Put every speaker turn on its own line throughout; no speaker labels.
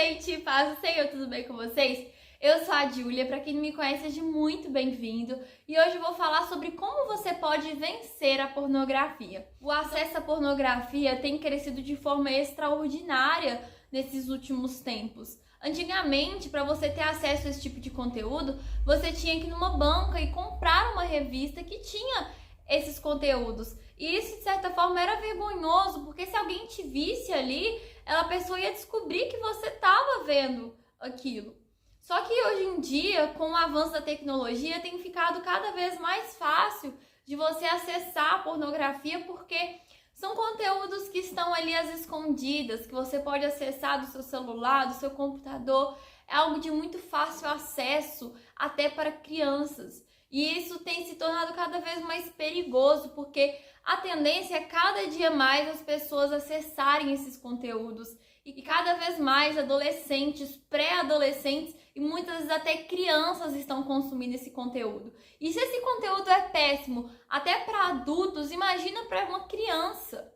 gente! Paz do Senhor, tudo bem com vocês? Eu sou a Júlia, para quem não me conhece, seja muito bem-vindo. E hoje eu vou falar sobre como você pode vencer a pornografia. O acesso à pornografia tem crescido de forma extraordinária nesses últimos tempos. Antigamente, para você ter acesso a esse tipo de conteúdo, você tinha que ir numa banca e comprar uma revista que tinha esses conteúdos. E isso, de certa forma, era vergonhoso, porque se alguém te visse ali, a pessoa ia descobrir que você estava vendo aquilo. Só que hoje em dia, com o avanço da tecnologia, tem ficado cada vez mais fácil de você acessar a pornografia, porque são conteúdos que estão ali às escondidas, que você pode acessar do seu celular, do seu computador. É algo de muito fácil acesso, até para crianças. E isso tem se tornado cada vez mais perigoso, porque a tendência é cada dia mais as pessoas acessarem esses conteúdos. E cada vez mais adolescentes, pré-adolescentes e muitas vezes até crianças estão consumindo esse conteúdo. E se esse conteúdo é péssimo até para adultos, imagina para uma criança.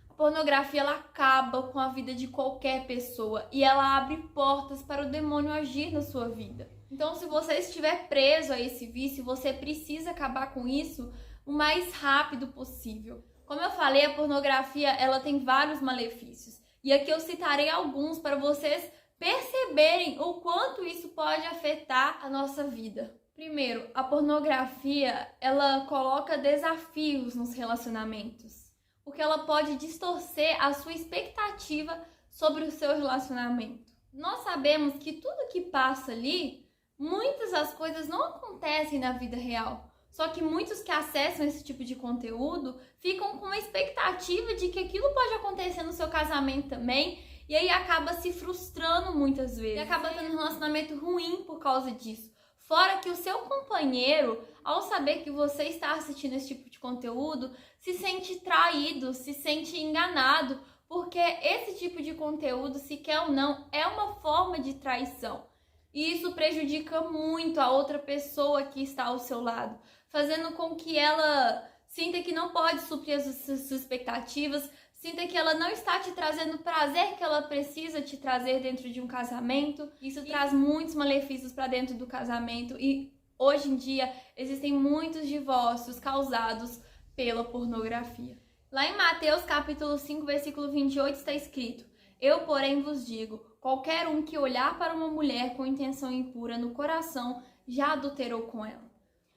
A pornografia ela acaba com a vida de qualquer pessoa e ela abre portas para o demônio agir na sua vida. Então, se você estiver preso a esse vício, você precisa acabar com isso o mais rápido possível. Como eu falei, a pornografia ela tem vários malefícios. E aqui eu citarei alguns para vocês perceberem o quanto isso pode afetar a nossa vida. Primeiro, a pornografia ela coloca desafios nos relacionamentos, porque ela pode distorcer a sua expectativa sobre o seu relacionamento. Nós sabemos que tudo que passa ali, muitas das coisas não acontecem na vida real. Só que muitos que acessam esse tipo de conteúdo ficam com uma expectativa de que aquilo pode acontecer no seu casamento também, e aí acaba se frustrando muitas vezes. E acaba tendo um relacionamento ruim por causa disso. Fora que o seu companheiro, ao saber que você está assistindo esse tipo de conteúdo, se sente traído, se sente enganado, porque esse tipo de conteúdo, se quer ou não, é uma forma de traição. E isso prejudica muito a outra pessoa que está ao seu lado, fazendo com que ela sinta que não pode suprir as suas expectativas, sinta que ela não está te trazendo o prazer que ela precisa te trazer dentro de um casamento. Isso traz muitos malefícios para dentro do casamento e hoje em dia existem muitos divórcios causados pela pornografia. Lá em Mateus capítulo 5, versículo 28 está escrito: "Eu, porém, vos digo, qualquer um que olhar para uma mulher com intenção impura no coração, já adulterou com ela."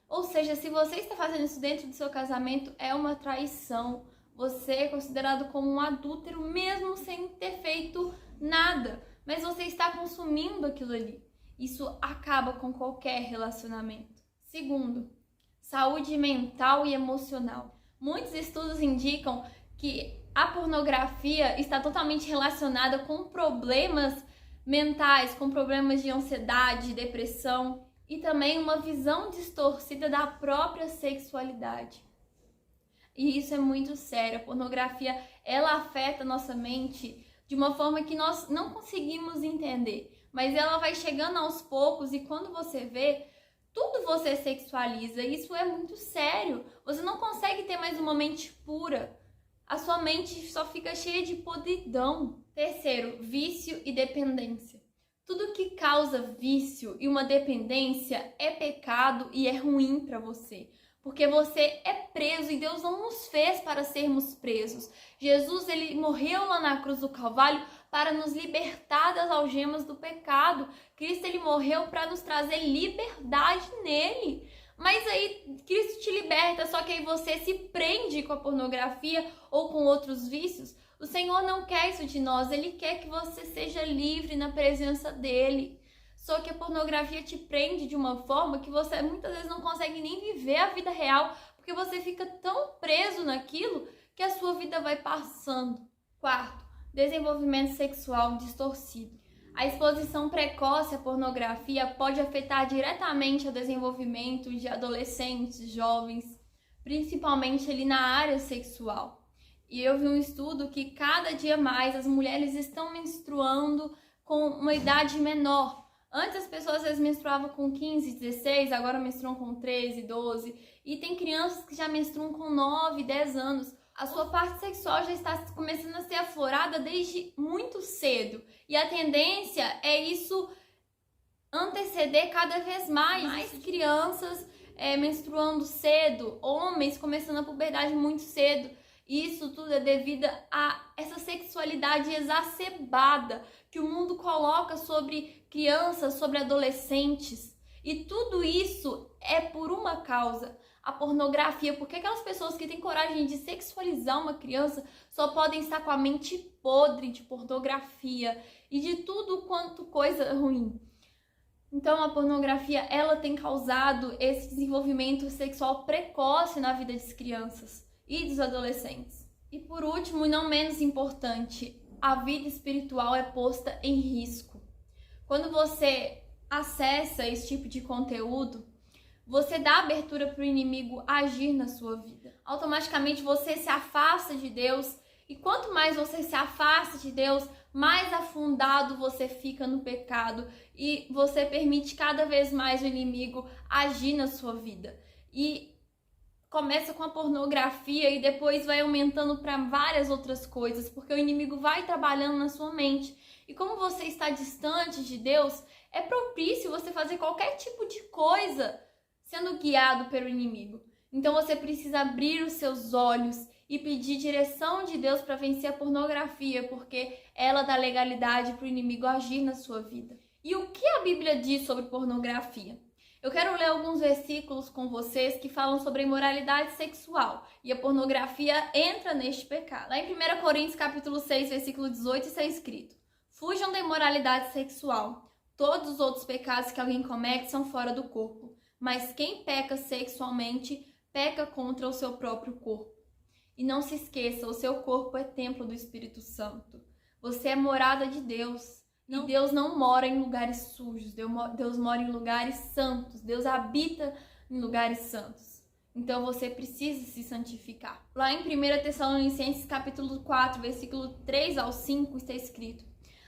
Ou seja, se você está fazendo isso dentro do seu casamento, é uma traição. Você é considerado como um adúltero mesmo sem ter feito nada. Mas você está consumindo aquilo ali. Isso acaba com qualquer relacionamento. Segundo, saúde mental e emocional. Muitos estudos indicam que a pornografia está totalmente relacionada com problemas mentais, com problemas de ansiedade, depressão e também uma visão distorcida da própria sexualidade. E isso é muito sério. A pornografia, ela afeta a nossa mente de uma forma que nós não conseguimos entender. Mas ela vai chegando aos poucos e quando você vê, tudo você sexualiza. Isso é muito sério. Você não consegue ter mais uma mente pura. A sua mente só fica cheia de podridão. Terceiro, vício e dependência. Tudo que causa vício e uma dependência é pecado e é ruim para você. Porque você é preso e Deus não nos fez para sermos presos. Jesus, ele morreu lá na cruz do Calvário para nos libertar das algemas do pecado. Cristo, ele morreu para nos trazer liberdade nele. Mas aí Cristo te liberta, só que aí você se prende com a pornografia ou com outros vícios. O Senhor não quer isso de nós, Ele quer que você seja livre na presença dEle. Só que a pornografia te prende de uma forma que você muitas vezes não consegue nem viver a vida real, porque você fica tão preso naquilo que a sua vida vai passando. Quarto, desenvolvimento sexual distorcido. A exposição precoce à pornografia pode afetar diretamente o desenvolvimento de adolescentes, jovens, principalmente ali na área sexual. E eu vi um estudo que cada dia mais as mulheres estão menstruando com uma idade menor. Antes as pessoas às vezes menstruavam com 15, 16, agora menstruam com 13, 12. E tem crianças que já menstruam com 9, 10 anos. A sua parte sexual já está começando a ser aflorada desde muito cedo. E a tendência é isso anteceder cada vez mais crianças menstruando cedo, homens começando a puberdade muito cedo. Isso tudo é devido a essa sexualidade exacerbada que o mundo coloca sobre crianças, sobre adolescentes. E tudo isso é por uma causa, a pornografia. Porque aquelas pessoas que têm coragem de sexualizar uma criança só podem estar com a mente podre de pornografia e de tudo quanto coisa ruim. Então a pornografia, ela tem causado esse desenvolvimento sexual precoce na vida das crianças e dos adolescentes. E por último, e não menos importante, a vida espiritual é posta em risco. Quando você acessa esse tipo de conteúdo, você dá abertura para o inimigo agir na sua vida. Automaticamente você se afasta de Deus, e quanto mais você se afasta de Deus, mais afundado você fica no pecado e você permite cada vez mais o inimigo agir na sua vida. E começa com a pornografia e depois vai aumentando para várias outras coisas, porque o inimigo vai trabalhando na sua mente. E como você está distante de Deus, é propício você fazer qualquer tipo de coisa sendo guiado pelo inimigo. Então você precisa abrir os seus olhos e pedir direção de Deus para vencer a pornografia, porque ela dá legalidade para o inimigo agir na sua vida. E o que a Bíblia diz sobre pornografia? Eu quero ler alguns versículos com vocês que falam sobre a imoralidade sexual, e a pornografia entra neste pecado. Lá em 1 Coríntios capítulo 6, versículo 18, está escrito: fujam da imoralidade sexual. Todos os outros pecados que alguém comete são fora do corpo, mas quem peca sexualmente peca contra o seu próprio corpo. E não se esqueça, o seu corpo é templo do Espírito Santo. Você é morada de Deus. E Deus não mora em lugares sujos. Deus mora em lugares santos. Deus habita em lugares santos. Então você precisa se santificar. Lá em 1 Tessalonicenses capítulo 4, versículo 3 ao 5, está escrito: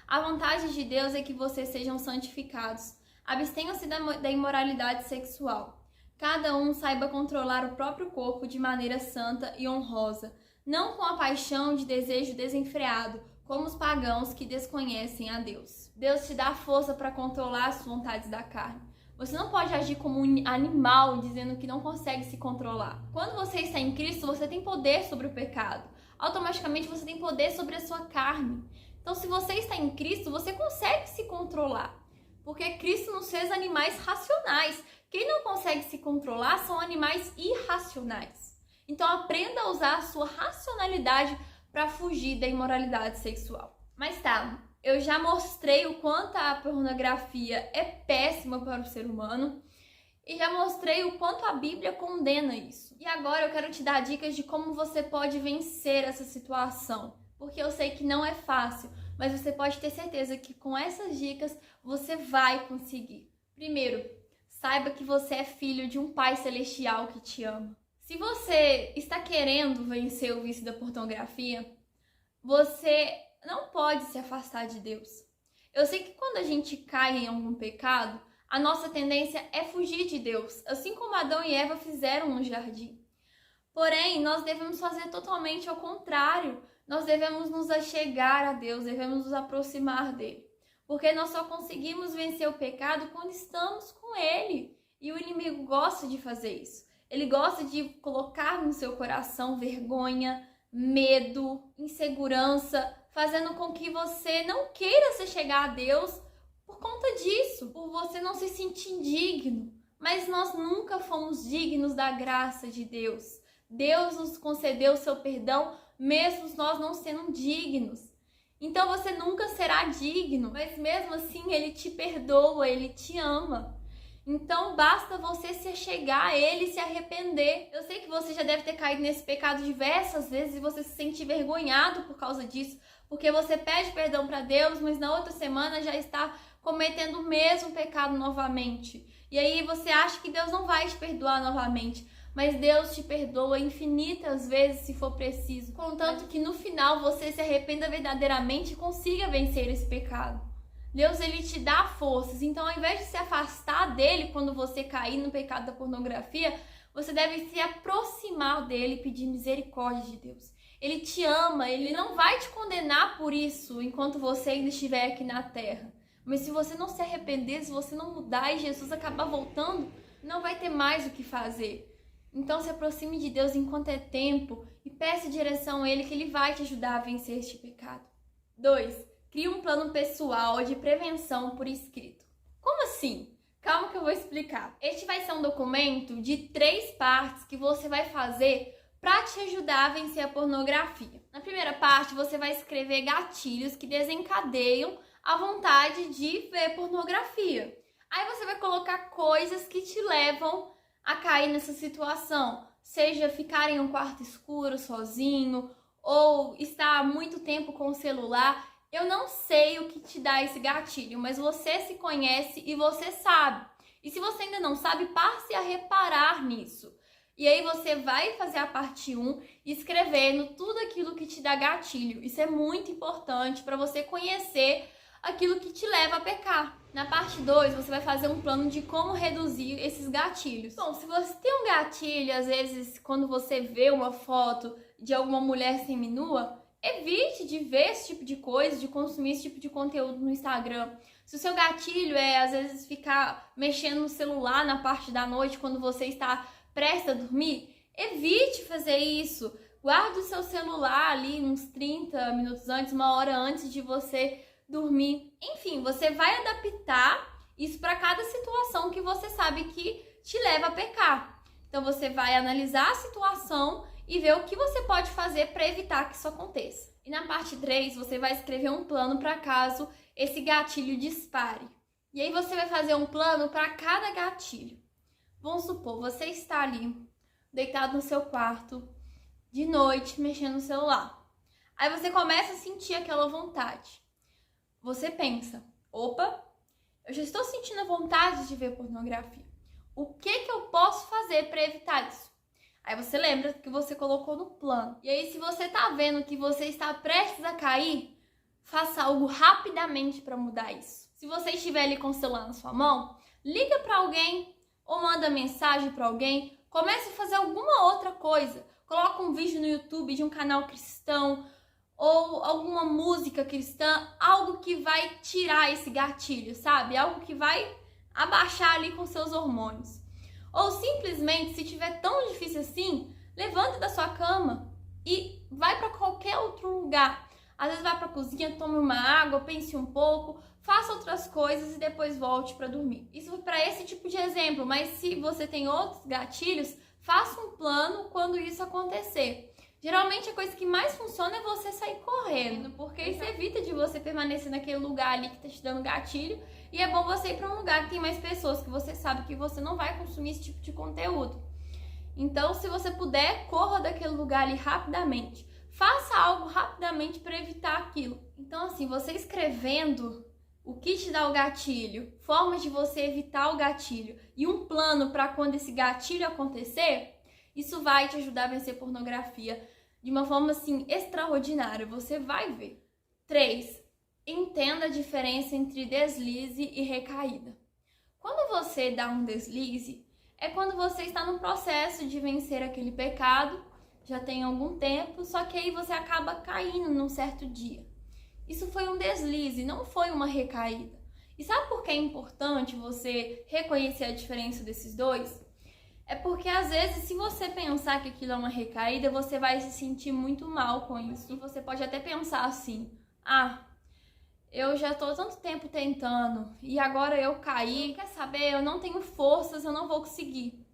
a vontade de Deus é que vocês sejam santificados. Abstenham-se da imoralidade sexual. Cada um saiba controlar o próprio corpo de maneira santa e honrosa, não com a paixão de desejo desenfreado, como os pagãos que desconhecem a Deus. Deus te dá força para controlar as vontades da carne. Você não pode agir como um animal, dizendo que não consegue se controlar. Quando você está em Cristo, você tem poder sobre o pecado. Automaticamente você tem poder sobre a sua carne. Então, se você está em Cristo, você consegue se controlar. Porque Cristo nos fez animais racionais. Quem não consegue se controlar são animais irracionais. Então aprenda a usar a sua racionalidade para fugir da imoralidade sexual. Mas tá, eu já mostrei o quanto a pornografia é péssima para o ser humano e já mostrei o quanto a Bíblia condena isso. E agora eu quero te dar dicas de como você pode vencer essa situação. Porque eu sei que não é fácil, mas você pode ter certeza que com essas dicas você vai conseguir. Primeiro, saiba que você é filho de um Pai Celestial que te ama. Se você está querendo vencer o vício da pornografia, você não pode se afastar de Deus. Eu sei que quando a gente cai em algum pecado, a nossa tendência é fugir de Deus, assim como Adão e Eva fizeram no jardim. Porém, nós devemos fazer totalmente ao contrário. Nós devemos nos achegar a Deus, devemos nos aproximar dele. Porque nós só conseguimos vencer o pecado quando estamos com ele. E o inimigo gosta de fazer isso. Ele gosta de colocar no seu coração vergonha, medo, insegurança, fazendo com que você não queira se chegar a Deus por conta disso, por você não se sentir digno. Mas nós nunca fomos dignos da graça de Deus. Deus nos concedeu o seu perdão, mesmo nós não sendo dignos. Então você nunca será digno, mas mesmo assim Ele te perdoa, Ele te ama. Então basta você se achegar a Ele e se arrepender. Eu sei que você já deve ter caído nesse pecado diversas vezes e você se sente envergonhado por causa disso, porque você pede perdão para Deus, mas na outra semana já está cometendo o mesmo pecado novamente. E aí você acha que Deus não vai te perdoar novamente. Mas Deus te perdoa infinitas vezes se for preciso, contanto que no final você se arrependa verdadeiramente e consiga vencer esse pecado. Deus, Ele te dá forças, então ao invés de se afastar dele quando você cair no pecado da pornografia, você deve se aproximar dele e pedir misericórdia de Deus. Ele te ama, ele não vai te condenar por isso enquanto você ainda estiver aqui na terra. Mas se você não se arrepender, se você não mudar e Jesus acabar voltando, não vai ter mais o que fazer. Então se aproxime de Deus enquanto é tempo e peça direção a Ele, que Ele vai te ajudar a vencer este pecado. 2. Crie um plano pessoal de prevenção por escrito. Como assim? Calma que eu vou explicar. Este vai ser um documento de 3 partes que você vai fazer para te ajudar a vencer a pornografia. Na primeira parte, você vai escrever gatilhos que desencadeiam a vontade de ver pornografia. Aí você vai colocar coisas que te levam a cair nessa situação, seja ficar em um quarto escuro sozinho ou estar muito tempo com o celular. Eu não sei o que te dá esse gatilho, mas você se conhece e você sabe. E se você ainda não sabe, passe a reparar nisso. E aí você vai fazer a parte 1 escrevendo tudo aquilo que te dá gatilho. Isso é muito importante para você conhecer aquilo que te leva a pecar. Na parte 2, você vai fazer um plano de como reduzir esses gatilhos. Bom, se você tem um gatilho, às vezes, quando você vê uma foto de alguma mulher seminua, evite de ver esse tipo de coisa, de consumir esse tipo de conteúdo no Instagram. Se o seu gatilho é, às vezes, ficar mexendo no celular na parte da noite, quando você está prestes a dormir, evite fazer isso. Guarde o seu celular ali uns 30 minutos antes, 1 hora antes de você dormir. Enfim, você vai adaptar isso para cada situação que você sabe que te leva a pecar. Então você vai analisar a situação e ver o que você pode fazer para evitar que isso aconteça. E na parte 3, você vai escrever um plano para caso esse gatilho dispare. E aí você vai fazer um plano para cada gatilho. Vamos supor, você está ali, deitado no seu quarto, de noite, mexendo no celular. Aí você começa a sentir aquela vontade. Você pensa, opa, eu já estou sentindo a vontade de ver pornografia. O que eu posso fazer para evitar isso? Aí você lembra que você colocou no plano. E aí, se você tá vendo que você está prestes a cair, faça algo rapidamente para mudar isso. Se você estiver ali com o celular na sua mão, liga para alguém ou manda mensagem para alguém. Comece a fazer alguma outra coisa. Coloca um vídeo no YouTube de um canal cristão ou alguma música cristã, algo que vai tirar esse gatilho, sabe? Algo que vai abaixar ali com seus hormônios. Ou simplesmente, se tiver tão difícil assim, levante da sua cama e vai para qualquer outro lugar. Às vezes vai para a cozinha, tome uma água, pense um pouco, faça outras coisas e depois volte para dormir. Isso foi para esse tipo de exemplo, mas se você tem outros gatilhos, faça um plano quando isso acontecer. Geralmente a coisa que mais funciona é você sair correndo, porque isso evita de você permanecer naquele lugar ali que tá te dando gatilho, e é bom você ir para um lugar que tem mais pessoas, que você sabe que você não vai consumir esse tipo de conteúdo. Então, se você puder, corra daquele lugar ali rapidamente. Faça algo rapidamente para evitar aquilo. Então, assim, você escrevendo o que te dá o gatilho, formas de você evitar o gatilho e um plano para quando esse gatilho acontecer, isso vai te ajudar a vencer pornografia de uma forma, assim, extraordinária. Você vai ver. 3. Entenda a diferença entre deslize e recaída. Quando você dá um deslize, é quando você está no processo de vencer aquele pecado, já tem algum tempo, só que aí você acaba caindo num certo dia. Isso foi um deslize, não foi uma recaída. E sabe por que é importante você reconhecer a diferença desses dois? É porque, às vezes, se você pensar que aquilo é uma recaída, você vai se sentir muito mal com isso. E você pode até pensar assim, eu já tô tanto tempo tentando e agora eu caí, quer saber, eu não tenho forças, eu não vou conseguir.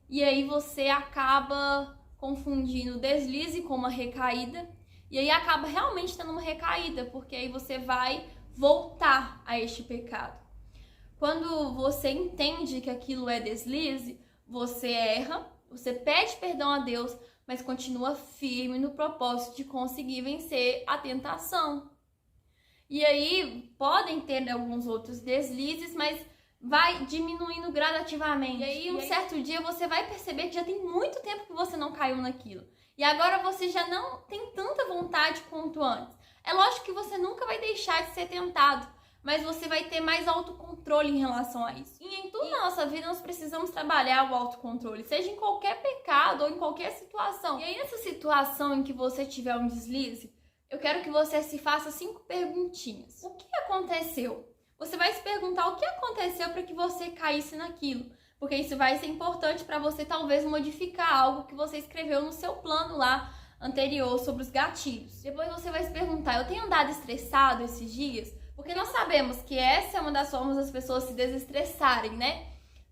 E aí você acaba confundindo deslize com uma recaída e aí acaba realmente tendo uma recaída, porque aí você vai voltar a este pecado. Quando você entende que aquilo é deslize, você erra, você pede perdão a Deus, mas continua firme no propósito de conseguir vencer a tentação. E aí podem ter alguns outros deslizes, mas vai diminuindo gradativamente. E aí um certo dia você vai perceber que já tem muito tempo que você não caiu naquilo. E agora você já não tem tanta vontade quanto antes. É lógico que você nunca vai deixar de ser tentado, mas você vai ter mais autocontrole em relação a isso. E em tudo na nossa vida nós precisamos trabalhar o autocontrole, seja em qualquer pecado ou em qualquer situação. E aí nessa situação em que você tiver um deslize, eu quero que você se faça 5 perguntinhas. O que aconteceu? Você vai se perguntar o que aconteceu para que você caísse naquilo. Porque isso vai ser importante para você talvez modificar algo que você escreveu no seu plano lá anterior sobre os gatilhos. Depois você vai se perguntar, eu tenho andado estressado esses dias? Porque nós sabemos que essa é uma das formas das pessoas se desestressarem, né?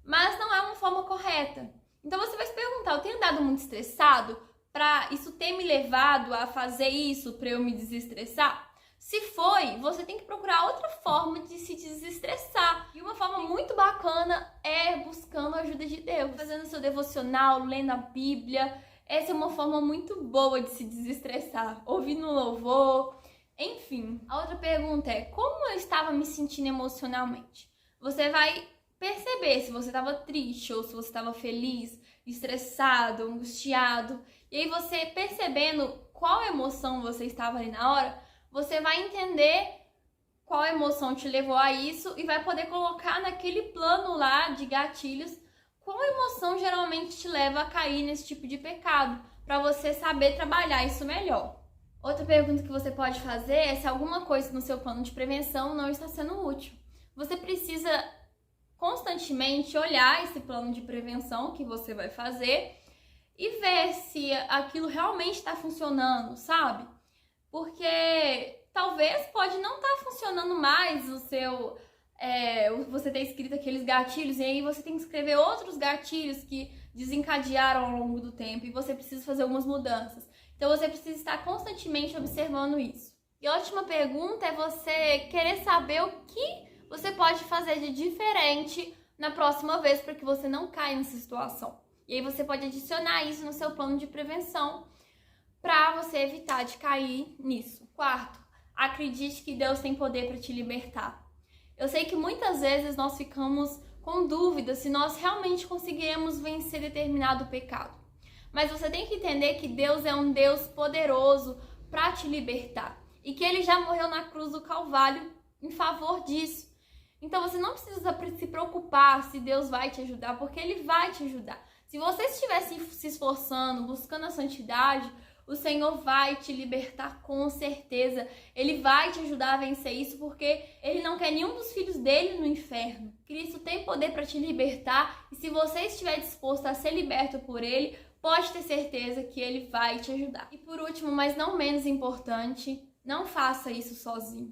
Mas não é uma forma correta. Então você vai se perguntar, eu tenho andado muito estressado para isso ter me levado a fazer isso para eu me desestressar? Se foi, você tem que procurar outra forma de se desestressar. E uma forma muito bacana é buscando a ajuda de Deus. Fazendo seu devocional, lendo a Bíblia. Essa é uma forma muito boa de se desestressar. Ouvindo louvor, enfim. A outra pergunta é, como eu estava me sentindo emocionalmente? Você vai perceber se você estava triste ou se você estava feliz, estressado, angustiado. E aí você percebendo qual emoção você estava ali na hora, você vai entender qual emoção te levou a isso e vai poder colocar naquele plano lá de gatilhos qual emoção geralmente te leva a cair nesse tipo de pecado, para você saber trabalhar isso melhor. Outra pergunta que você pode fazer é se alguma coisa no seu plano de prevenção não está sendo útil. Você precisa constantemente olhar esse plano de prevenção que você vai fazer e ver se aquilo realmente está funcionando, sabe? Porque talvez pode não estar funcionando mais o seu... você ter escrito aqueles gatilhos e aí você tem que escrever outros gatilhos que desencadearam ao longo do tempo e você precisa fazer algumas mudanças. Então você precisa estar constantemente observando isso. E a última pergunta é você querer saber o que você pode fazer de diferente na próxima vez para que você não caia nessa situação. E aí você pode adicionar isso no seu plano de prevenção para você evitar de cair nisso. Quarto, acredite que Deus tem poder para te libertar. Eu sei que muitas vezes nós ficamos com dúvidas se nós realmente conseguiremos vencer determinado pecado. Mas você tem que entender que Deus é um Deus poderoso para te libertar e que Ele já morreu na cruz do Calvário em favor disso. Então você não precisa se preocupar se Deus vai te ajudar, porque Ele vai te ajudar. Se você estiver se esforçando, buscando a santidade, o Senhor vai te libertar com certeza. Ele vai te ajudar a vencer isso, porque Ele não quer nenhum dos filhos dele no inferno. Cristo tem poder para te libertar e se você estiver disposto a ser liberto por Ele, pode ter certeza que Ele vai te ajudar. E por último, mas não menos importante, não faça isso sozinho.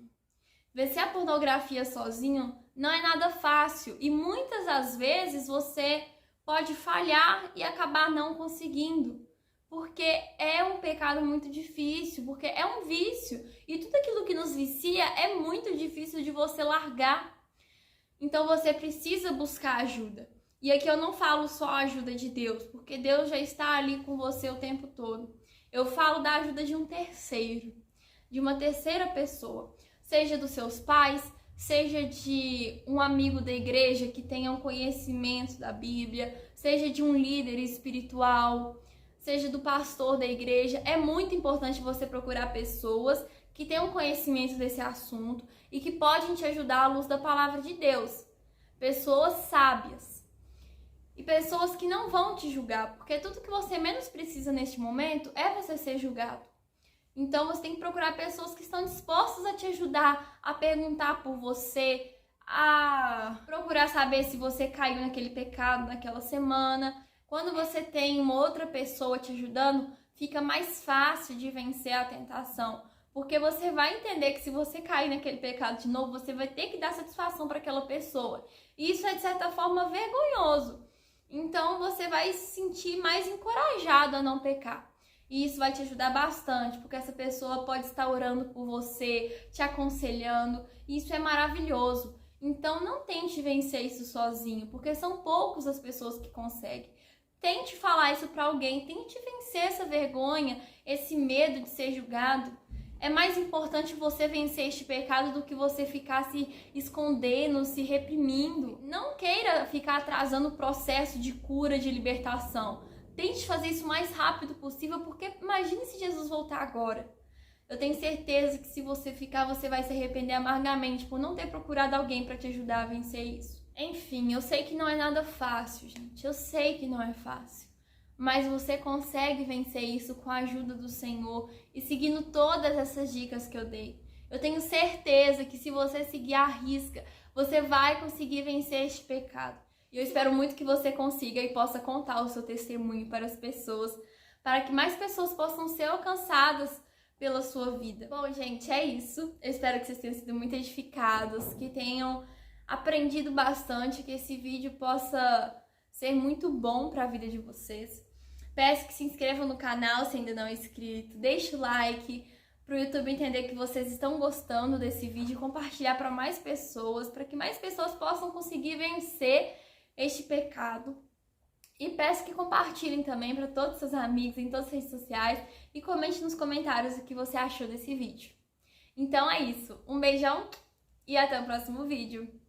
Vencer a pornografia sozinho não é nada fácil e muitas das vezes você pode falhar e acabar não conseguindo. Porque é um pecado muito difícil, porque é um vício. E tudo aquilo que nos vicia é muito difícil de você largar. Então você precisa buscar ajuda. E aqui eu não falo só a ajuda de Deus, porque Deus já está ali com você o tempo todo. Eu falo da ajuda de um terceiro, de uma terceira pessoa. Seja dos seus pais, seja de um amigo da igreja que tenha um conhecimento da Bíblia, seja de um líder espiritual, seja do pastor da igreja. É muito importante você procurar pessoas que tenham conhecimento desse assunto e que podem te ajudar à luz da palavra de Deus. Pessoas sábias e pessoas que não vão te julgar, porque tudo que você menos precisa neste momento é você ser julgado. Então você tem que procurar pessoas que estão dispostas a te ajudar, a perguntar por você, a procurar saber se você caiu naquele pecado naquela semana. Quando você tem uma outra pessoa te ajudando, fica mais fácil de vencer a tentação. Porque você vai entender que se você cair naquele pecado de novo, você vai ter que dar satisfação para aquela pessoa. E isso é, de certa forma, vergonhoso. Então você vai se sentir mais encorajado a não pecar. E isso vai te ajudar bastante, porque essa pessoa pode estar orando por você, te aconselhando. E isso é maravilhoso. Então não tente vencer isso sozinho, porque são poucos as pessoas que conseguem. Tente falar isso para alguém, tente vencer essa vergonha, esse medo de ser julgado. É mais importante você vencer este pecado do que você ficar se escondendo, se reprimindo. Não queira ficar atrasando o processo de cura, de libertação. Tente fazer isso o mais rápido possível, porque imagine se Jesus voltar agora. Eu tenho certeza que se você ficar, você vai se arrepender amargamente por não ter procurado alguém para te ajudar a vencer isso. Enfim, eu sei que não é nada fácil, gente. Eu sei que não é fácil. Mas você consegue vencer isso com a ajuda do Senhor e seguindo todas essas dicas que eu dei. Eu tenho certeza que se você seguir à risca, você vai conseguir vencer este pecado. E eu espero muito que você consiga e possa contar o seu testemunho para as pessoas, para que mais pessoas possam ser alcançadas pela sua vida. Bom, gente, é isso. Eu espero que vocês tenham sido muito edificados, que tenham aprendido bastante, que esse vídeo possa ser muito bom para a vida de vocês. Peço que se inscrevam no canal se ainda não é inscrito, deixe o like para o YouTube entender que vocês estão gostando desse vídeo e compartilhar para mais pessoas, para que mais pessoas possam conseguir vencer este pecado. E peço que compartilhem também para todos os seus amigos em todas as redes sociais e comente nos comentários o que você achou desse vídeo. Então é isso, um beijão e até o próximo vídeo!